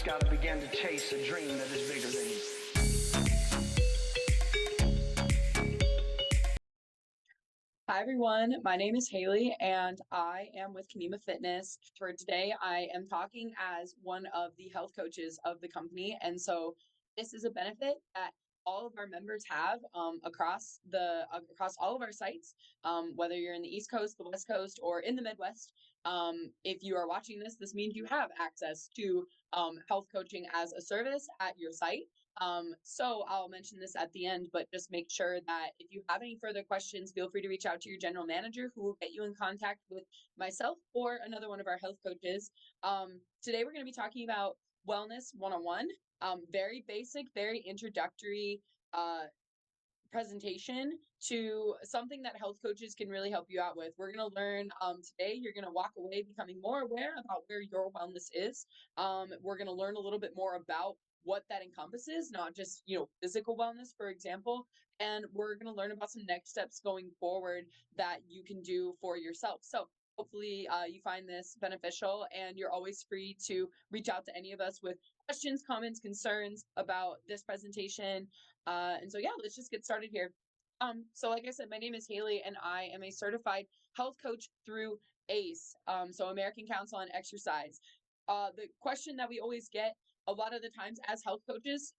just gotta begin to chase a dream that is bigger than you. Hi everyone, my name is Haley and I am with Kanema Fitness. For today, I am talking as one of the health coaches of the company. And so this is a benefit that all of our members have across all of our sites, whether you're in the East Coast, the West Coast, or in the Midwest. If you are watching this means you have access to health coaching as a service at your site. So I'll mention this at the end, but just make sure that if you have any further questions, feel free to reach out to your general manager who will get you in contact with myself or another one of our health coaches. Today we're going to be talking about Wellness 101, very basic, very introductory uh, presentation to something that health coaches can really help you out with. We're going to learn today, you're going to walk away becoming more aware about where your wellness is. We're going to learn a little bit more about what that encompasses, not just, physical wellness, for example. And we're going to learn about some next steps going forward that you can do for yourself. So hopefully you find this beneficial, and you're always free to reach out to any of us with questions, comments, concerns about this presentation. And so, yeah, let's just get started here. So like I said, my name is Haley, and I am a certified health coach through ACE, so American Council on Exercise. The question that we always get a lot of the times as health coaches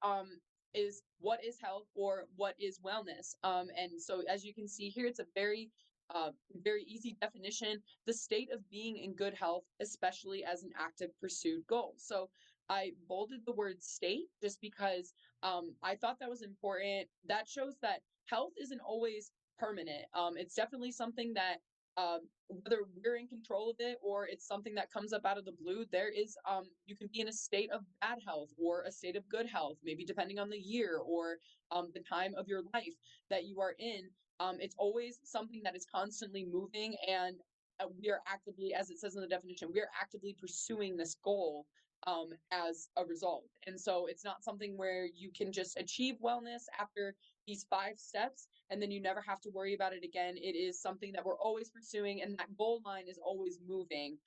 is what is health or what is wellness? And so as you can see here, it's a very easy definition: the state of being in good health, especially as an active pursued goal. So I bolded the word state just because I thought that was important. That shows that health isn't always permanent. It's definitely something that whether we're in control of it or it's something that comes up out of the blue, there is you can be in a state of bad health or a state of good health, maybe depending on the year or the time of your life that you are in. It's always something that is constantly moving, and we are actively, as it says in the definition, we are actively pursuing this goal as a result. And so it's not something where you can just achieve wellness after these 5 steps and then you never have to worry about it again. It is something that we're always pursuing, and that goal line is always moving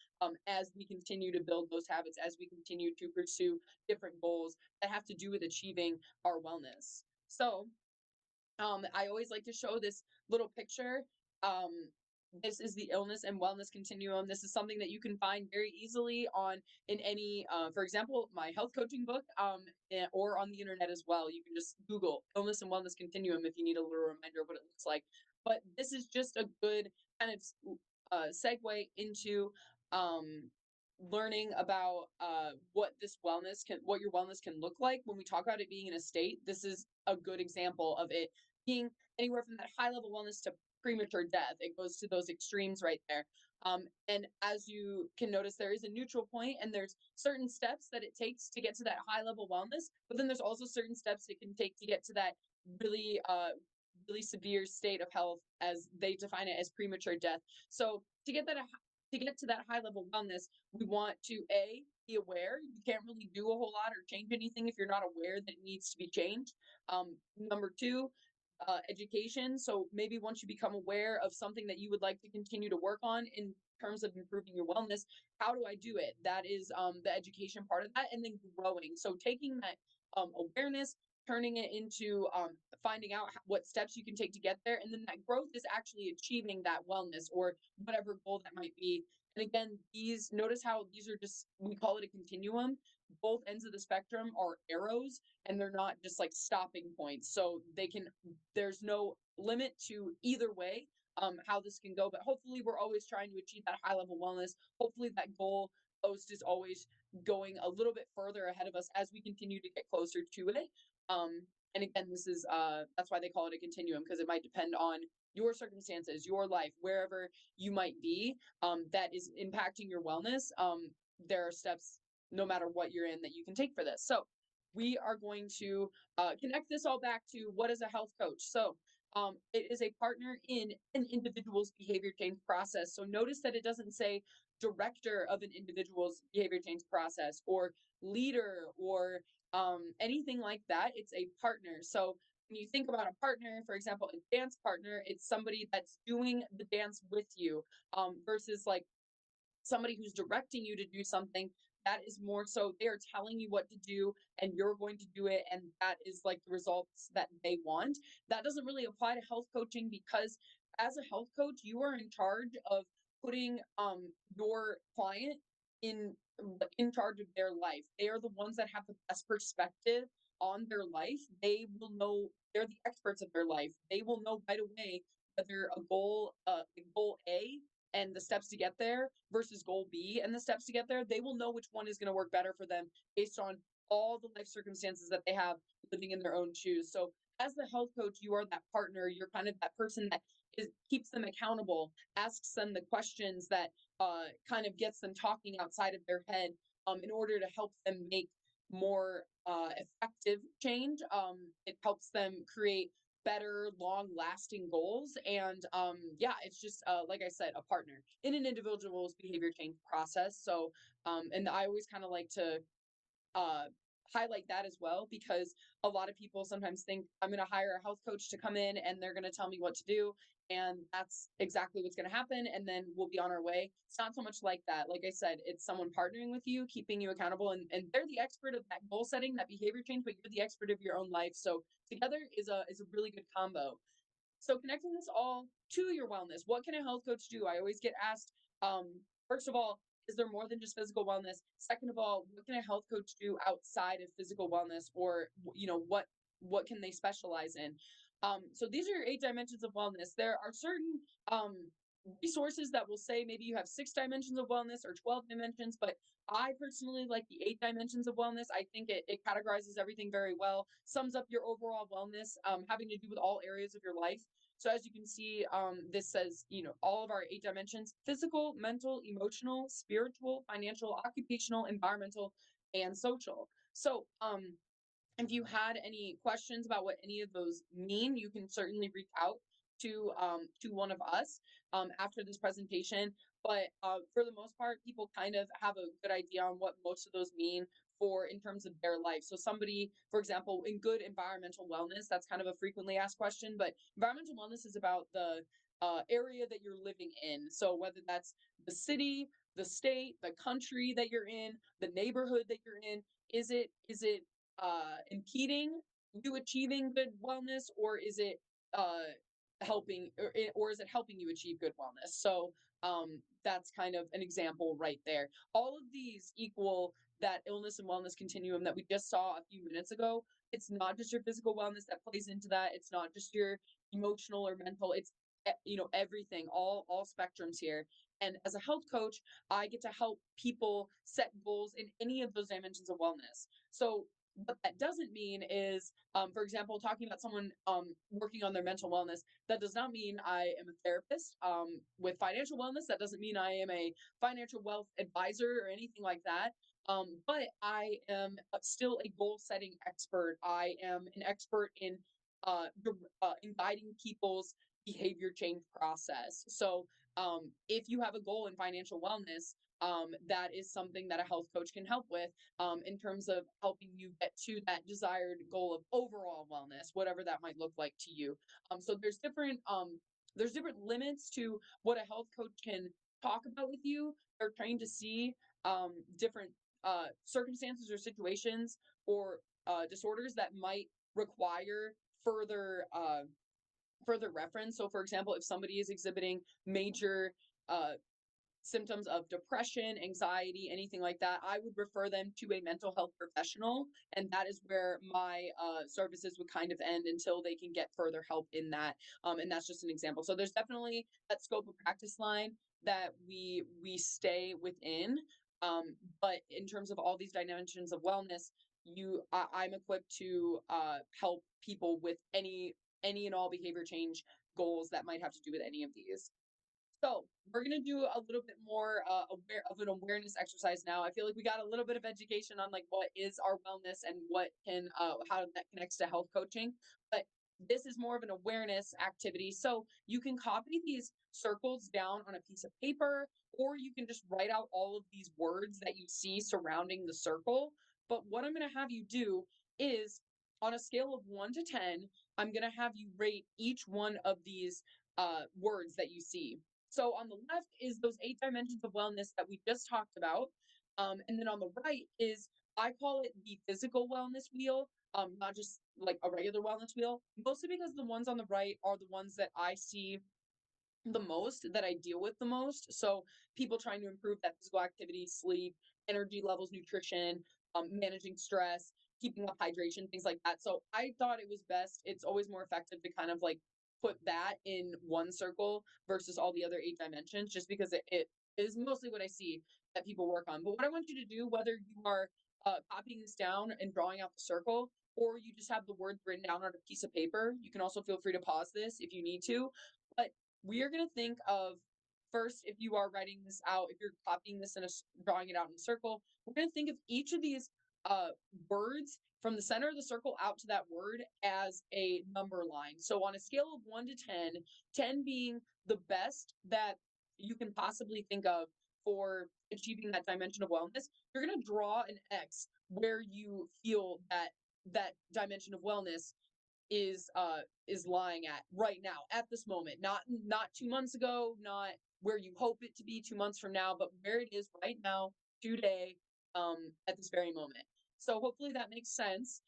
as we continue to build those habits, as we continue to pursue different goals that have to do with achieving our wellness. So I always like to show this little picture. Um, this is the illness and wellness continuum. This is something that you can find very easily on in any, for example, my health coaching book, or on the internet as well. You can just Google illness and wellness continuum if you need a little reminder of what it looks like. But this is just a good kind of segue into um, learning about what your wellness can look like when we talk about it being in a state. This is a good example of it being anywhere from that high level wellness to premature death. It goes to those extremes right there. And as you can notice, there is a neutral point, and there's certain steps that it takes to get to that high level wellness. But then there's also certain steps it can take to get to that really, really severe state of health, as they define it as premature death. So to get to that high level wellness, we want to be aware. You can't really do a whole lot or change anything if you're not aware that it needs to be changed. Number two, education. So maybe once you become aware of something that you would like to continue to work on in terms of improving your wellness, how do I do it? That is the education part of that, and then growing. So taking that awareness, turning it into finding out what steps you can take to get there, and then that growth is actually achieving that wellness or whatever goal that might be. And again, these notice how these are just, we call it a continuum. Both ends of the spectrum are arrows, and they're not just like stopping points. So there's no limit to either way how this can go. But hopefully, we're always trying to achieve that high level wellness. Hopefully, that goal post is always going a little bit further ahead of us as we continue to get closer to it. And again, this is that's why they call it a continuum, because it might depend on your circumstances, your life, wherever you might be, that is impacting your wellness. There are steps, no matter what you're in, that you can take for this. So we are going to connect this all back to what is a health coach. So it is a partner in an individual's behavior change process. So notice that it doesn't say director of an individual's behavior change process or leader or anything like that. It's a partner. So when you think about a partner, for example, a dance partner, it's somebody that's doing the dance with you, versus like somebody who's directing you to do something. that is more so they are telling you what to do and you're going to do it, and that is like the results that they want. That doesn't really apply to health coaching because as a health coach, you are in charge of putting your client in in charge of their life. They are the ones that have the best perspective on their life. They will know, they're the experts of their life. They will know right away whether goal A and the steps to get there versus goal B and the steps to get there. They will know which one is going to work better for them based on all the life circumstances that they have living in their own shoes. So as the health coach, you are that partner. You're kind of that person that keeps them accountable, asks them the questions that kind of gets them talking outside of their head in order to help them make more effective change. It helps them create better, long lasting goals. And yeah, it's just, like I said, a partner in an individual's behavior change process. So, and I always kind of like to uh, highlight that as well because a lot of people sometimes think I'm going to hire a health coach to come in and they're going to tell me what to do. And that's exactly what's going to happen. And then we'll be on our way. It's not so much like that. Like I said, it's someone partnering with you, keeping you accountable, and they're the expert of that goal setting, that behavior change, but you're the expert of your own life. So together is a really good combo. So connecting this all to your wellness, what can a health coach do? I always get asked, first of all, is there more than just physical wellness? Second of all, what can a health coach do outside of physical wellness, or what can they specialize in? So these are your 8 dimensions of wellness. There are certain resources that will say maybe you have 6 dimensions of wellness or 12 dimensions, but I personally like the 8 dimensions of wellness. I think it categorizes everything very well, sums up your overall wellness, having to do with all areas of your life. So as you can see, this says, all of our 8 dimensions: physical, mental, emotional, spiritual, financial, occupational, environmental, and social. So if you had any questions about what any of those mean, you can certainly reach out to one of us after this presentation. But for the most part, people kind of have a good idea on what most of those mean for in terms of their life. So somebody, for example, in good environmental wellness, that's kind of a frequently asked question, but environmental wellness is about the area that you're living in. So whether that's the city, the state, the country that you're in, the neighborhood that you're in, is it impeding you achieving good wellness, or is it helping, or is it helping you achieve good wellness? So that's kind of an example right there. All of these equal that illness and wellness continuum that we just saw a few minutes ago. It's not just your physical wellness that plays into that. It's not just your emotional or mental. It's everything, all spectrums here. And as a health coach, I get to help people set goals in any of those dimensions of wellness. So what that doesn't mean is, for example, talking about someone working on their mental wellness, that does not mean I am a therapist. With financial wellness, that doesn't mean I am a financial wealth advisor or anything like that. But I am still a goal setting expert. I am an expert in guiding people's behavior change process. So if you have a goal in financial wellness, that is something that a health coach can help with in terms of helping you get to that desired goal of overall wellness, whatever that might look like to you. So there's different limits to what a health coach can talk about with you. They're trained to see different circumstances or situations or disorders that might require further reference. So, for example, if somebody is exhibiting major uh, symptoms of depression, anxiety, anything like that, I would refer them to a mental health professional. And that is where my services would kind of end until they can get further help in that. And that's just an example. So there's definitely that scope of practice line that we stay within. But in terms of all these dimensions of wellness, I'm equipped to help people with any and all behavior change goals that might have to do with any of these. So we're gonna do a little bit more an awareness exercise now. I feel like we got a little bit of education on like what is our wellness and what can how that connects to health coaching. But this is more of an awareness activity. So you can copy these circles down on a piece of paper, or you can just write out all of these words that you see surrounding the circle. But what I'm gonna have you do is on a scale of 1 to 10, I'm gonna have you rate each one of these words that you see. So on the left is those 8 dimensions of wellness that we just talked about. And then on the right is, I call it the physical wellness wheel, not just like a regular wellness wheel, mostly because the ones on the right are the ones that I see the most, that I deal with the most. So people trying to improve that physical activity, sleep, energy levels, nutrition, managing stress, keeping up hydration, things like that. So I thought it was best. It's always more effective to kind of like put that in one circle versus all the other 8 dimensions, just because it is mostly what I see that people work on. But what I want you to do, whether you are copying this down and drawing out the circle, or you just have the words written down on a piece of paper, you can also feel free to pause this if you need to. But we are going to think of, first, if you are writing this out, if you're copying this and drawing it out in a circle, we're going to think of each of these uh, words from the center of the circle out to that word as a number line. So on a scale of 1 to 10, 10 being the best that you can possibly think of for achieving that dimension of wellness, you're going to draw an X where you feel that that dimension of wellness is lying at right now, at this moment, not 2 months ago, not where you hope it to be 2 months from now, but where it is right now, today, at this very moment. So hopefully that makes sense.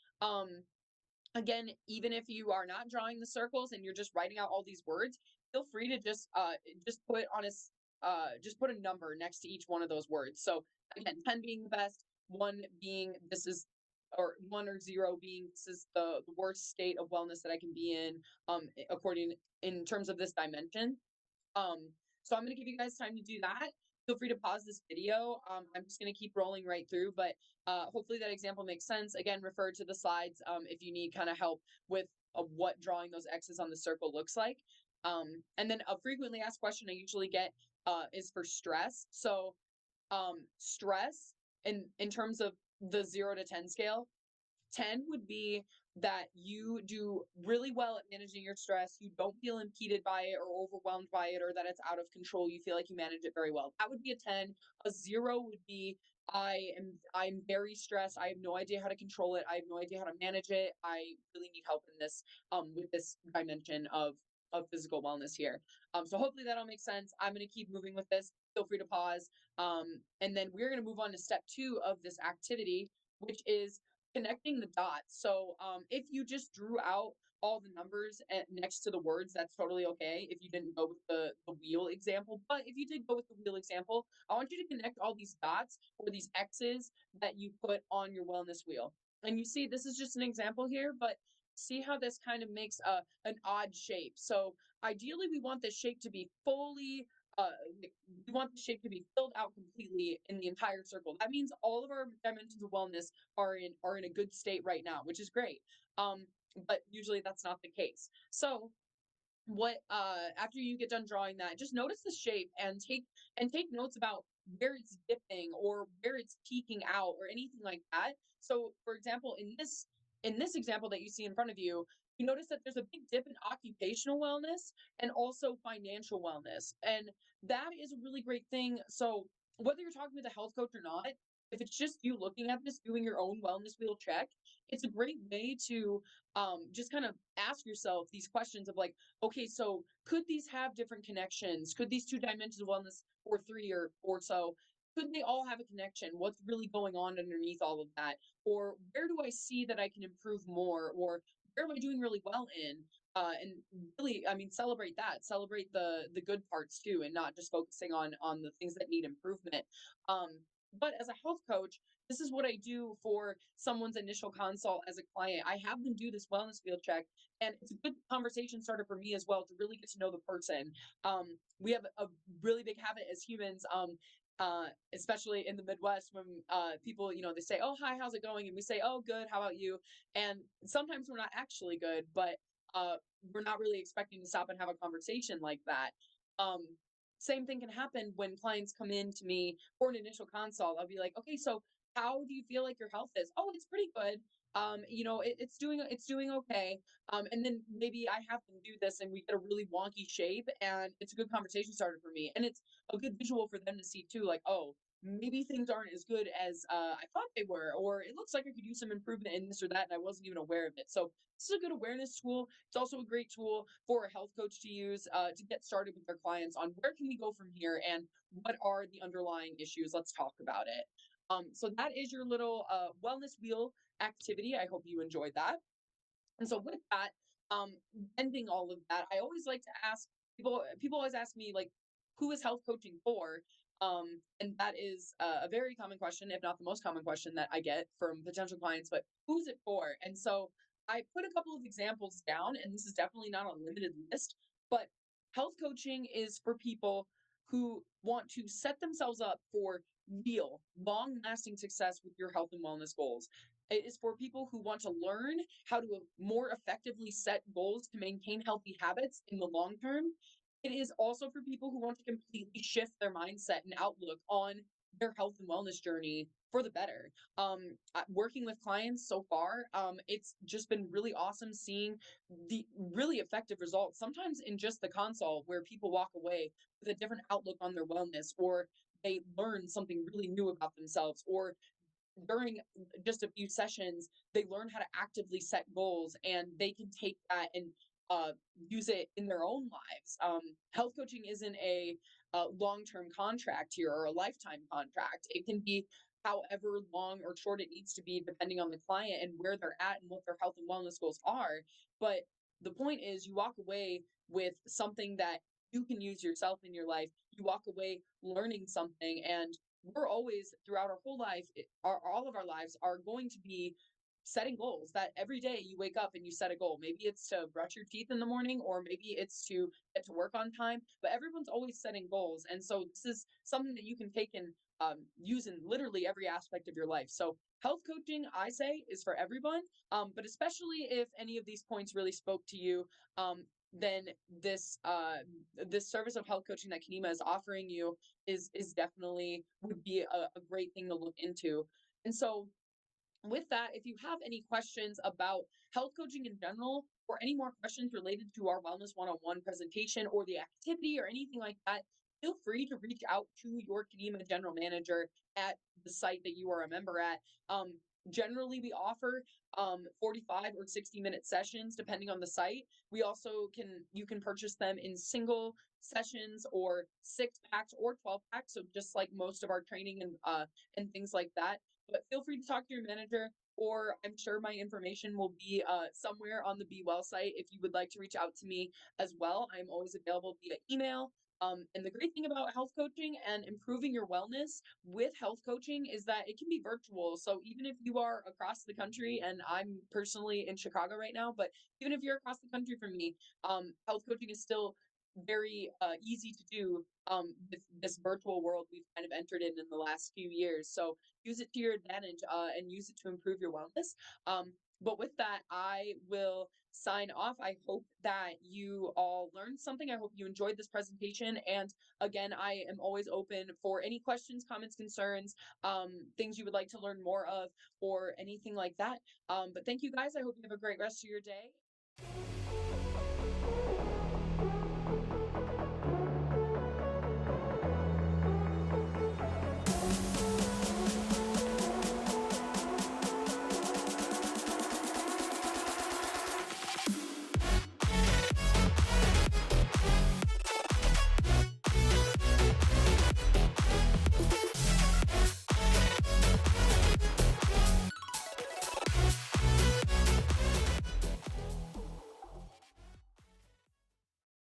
Again, even if you are not drawing the circles and you're just writing out all these words, feel free to just put on just put a number next to each one of those words. So again, 10 being the best, one being this is, or 1 or 0 being this is the worst state of wellness that I can be in, according, in terms of this dimension. So I'm going to give you guys time to do that. Feel free to pause this video. I'm just going to keep rolling right through, but hopefully that example makes sense. Again, refer to the slides if you need kind of help with what drawing those X's on the circle looks like. And then a frequently asked question I usually get is for stress. So stress in terms of the 0 to 10 scale, 10 would be that you do really well at managing your stress. You don't feel impeded by it or overwhelmed by it, or that it's out of control. You feel like you manage it very well. That would be a 10. A 0 would be, I'm very stressed. I have no idea how to control it. I have no idea how to manage it. I really need help in this with this dimension of physical wellness here. So hopefully that all makes sense. I'm going to keep moving with this. Feel free to pause. And then we're going to move on to step 2 of this activity, which is connecting the dots. So if you just drew out all the numbers next to the words, that's totally okay if you didn't go with the wheel example. But if you did go with the wheel example, I want you to connect all these dots or these X's that you put on your wellness wheel. And you see, this is just an example here, but see how this kind of makes an odd shape. So ideally, we want this shape to be fully uh, we want the shape to be filled out completely in the entire circle. That means all of our dimensions of wellness are in a good state right now, which is great. But usually that's not the case. So what after you get done drawing that, just notice the shape and take notes about where it's dipping or where it's peaking out or anything like that. So for example, in this example that you see in front of you, you notice that there's a big dip in occupational wellness and also financial wellness, and that is a really great thing. So whether you're talking with a health coach or not, if it's just you looking at this, doing your own wellness wheel check, it's a great way to just kind of ask yourself these questions of like, okay, so could these have different connections? Could these 2 dimensions of wellness, or 3 or so, could they all have a connection? What's really going on underneath all of that? Or where do I see that I can improve more? Or where am I doing really well in? And really, I mean, celebrate that. Celebrate the good parts too, and not just focusing on the things that need improvement. Um, but as a health coach, this is what I do for someone's initial consult as a client. I have them do this wellness field check, and it's a good conversation starter for me as well to really get to know the person. We have a really big habit as humans, especially in the Midwest, when people, they say, "Oh, hi, how's it going?" and we say, "Oh, good, how about you?" And sometimes we're not actually good, but uh, we're not really expecting to stop and have a conversation like that. Um, Same thing can happen when clients come in to me for an initial consult. I'll be like, "Okay, so how do you feel like your health is?" "Oh, it's pretty good. It's doing okay." And then maybe I have them do this and we get a really wonky shape, and it's a good conversation starter for me. And it's a good visual for them to see too, like, oh, maybe things aren't as good as I thought they were, or it looks like I could use some improvement in this or that, and I wasn't even aware of it. So this is a good awareness tool. It's also a great tool for a health coach to use to get started with their clients on where can we go from here and what are the underlying issues. Let's talk about it. So that is your little wellness wheel activity. I hope you enjoyed that. And so with that, um, ending all of that, I always like to ask people always ask me like, who is health coaching for? And that is a very common question, if not the most common question that I get from potential clients, but who's it for? And so I put a couple of examples down, and this is definitely not a limited list, but health coaching is for people who want to set themselves up for real, long lasting success with your health and wellness goals. It is for people who want to learn how to more effectively set goals to maintain healthy habits in the long term. It is also for people who want to completely shift their mindset and outlook on their health and wellness journey for the better. Working with clients so far, it's just been really awesome seeing the really effective results. Sometimes in just the consult, where people walk away with a different outlook on their wellness, or they learn something really new about themselves, or during just a few sessions, they learn how to actively set goals, and they can take that and uh, use it in their own lives. Health coaching isn't a long-term contract here or a lifetime contract. It can be however long or short it needs to be, depending on the client and where they're at and what their health and wellness goals are. But the point is, you walk away with something that you can use yourself in your life. You walk away learning something, and we're always throughout our whole life, all of our lives are going to be setting goals. That every day you wake up and you set a goal. Maybe it's to brush your teeth in the morning, or maybe it's to get to work on time, but everyone's always setting goals. And so this is something that you can take and use in literally every aspect of your life. So health coaching, I say, is for everyone, but especially if any of these points really spoke to you, um, then this service of health coaching that Kanima is offering you is definitely would be a great thing to look into. And so with that, if you have any questions about health coaching in general, or any more questions related to our Wellness 101 presentation or the activity or anything like that, feel free to reach out to your Kanema general manager at the site that you are a member at. Um, Generally, we offer 45 or 60-minute sessions depending on the site. We also you can purchase them in single sessions or 6 packs or 12 packs. So just like most of our training and things like that. But feel free to talk to your manager, or I'm sure my information will be somewhere on the Be Well site if you would like to reach out to me as well. I'm always available via email. And the great thing about health coaching and improving your wellness with health coaching is that it can be virtual. So even if you are across the country, and I'm personally in Chicago right now, but even if you're across the country from me, health coaching is still very easy to do with this virtual world we've kind of entered in the last few years. So use it to your advantage and use it to improve your wellness. But with that, I will sign off. I hope that you all learned something. I hope you enjoyed this presentation. And again, I am always open for any questions, comments, concerns, things you would like to learn more of, or anything like that. But thank you guys. I hope you have a great rest of your day.